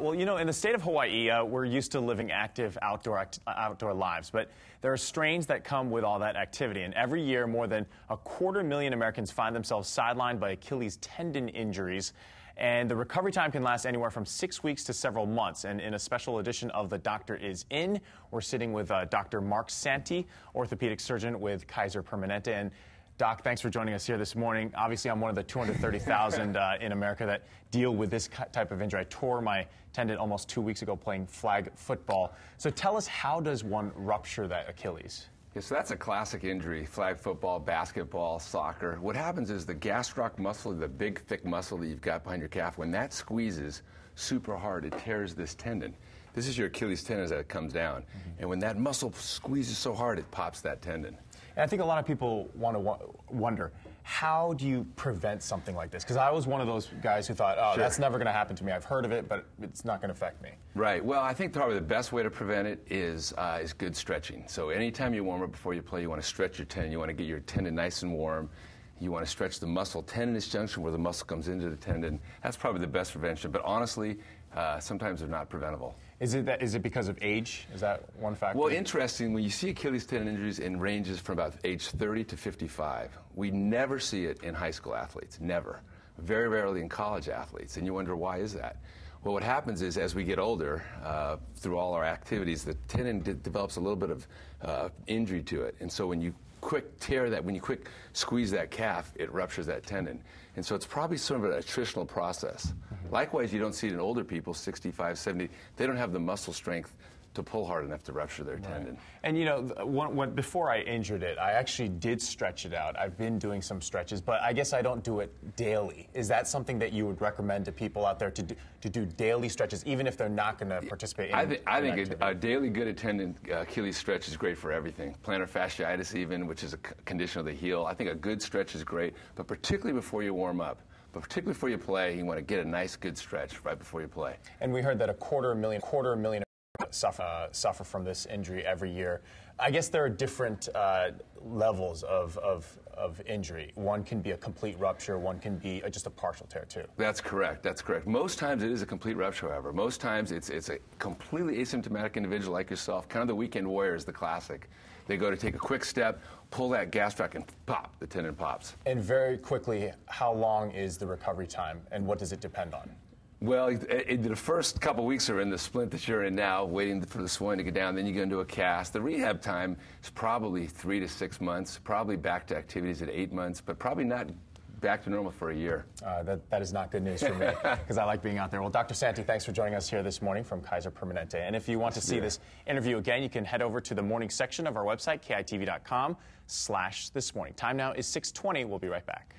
Well, you know, in the state of Hawaii, we're used to living active outdoor lives, but there are strains that come with all that activity. And every year, more than 250,000 Americans find themselves sidelined by Achilles tendon injuries. And the recovery time can last anywhere from 6 weeks to several months. And in a special edition of The Doctor Is In, we're sitting with Dr. Mark Santi, orthopedic surgeon with Kaiser Permanente. And Doc, thanks for joining us here this morning. Obviously, I'm one of the 230,000 in America that deal with this type of injury. I tore my tendon almost 2 weeks ago playing flag football. So tell us, how does one rupture that Achilles? Yeah, so that's a classic injury, flag football, basketball, soccer. What happens is the gastroc muscle, the big, thick muscle that you've got behind your calf, when that squeezes super hard, it tears this tendon. This is your Achilles tendon as it comes down. And when that muscle squeezes so hard, it pops that tendon. And I think a lot of people want to wonder, how do you prevent something like this? Because I was one of those guys who thought, oh, that's never going to happen to me. I've heard of it, but it's not going to affect me. Right. Well, I think probably the best way to prevent it is good stretching. So anytime you warm up before you play, you want to stretch your tendon. You want to get your tendon nice and warm. You want to stretch the muscle-tendinous junction where the muscle comes into the tendon. That's probably the best prevention. But honestly, sometimes they're not preventable. Is it because of age? Is that one factor? Well, interesting, when you see Achilles tendon injuries in ranges from about age 30 to 55, we never see it in high school athletes, never. Very rarely in college athletes, and you wonder, why is that? Well, what happens is, as we get older, through all our activities, the tendon develops a little bit of injury to it, and so when you when you quick squeeze that calf, it ruptures that tendon. And so it's probably sort of an attritional process. Likewise, you don't see it in older people, 65, 70. They don't have the muscle strength to pull hard enough to rupture their tendon. And you know, before I injured it, I actually did stretch it out. I've been doing some stretches, but I guess I don't do it daily. Is that something that you would recommend to people out there to do daily stretches, even if they're not going to participate in I think a daily good tendon Achilles stretch is great for everything. Plantar fasciitis even, which is a condition of the heel. I think a good stretch is great, but particularly before you warm up. But particularly before you play, you want to get a nice, good stretch right before you play. And we heard that 250,000 suffer from this injury every year. I guess there are different levels of injury. One can be a complete rupture, one can be just a partial tear too. That's correct, that's correct. Most times it is a complete rupture, however. Most times it's a completely asymptomatic individual like yourself, kind of the weekend warrior is the classic. They go to take a quick step, pull that gastroc, and pop, the tendon pops. And very quickly, how long is the recovery time, and what does it depend on? Well, the first couple weeks are in the splint that you're in now, waiting for the swelling to get down. Then you go into a cast. The rehab time is probably 3 to 6 months, probably back to activities at 8 months, but probably not back to normal for a year. That is not good news for me, because I like being out there. Well, Dr. Santi, thanks for joining us here this morning from Kaiser Permanente. And if you want to see this interview again, you can head over to the morning section of our website, kitv.com/thismorning. Time now is 6:20. We'll be right back.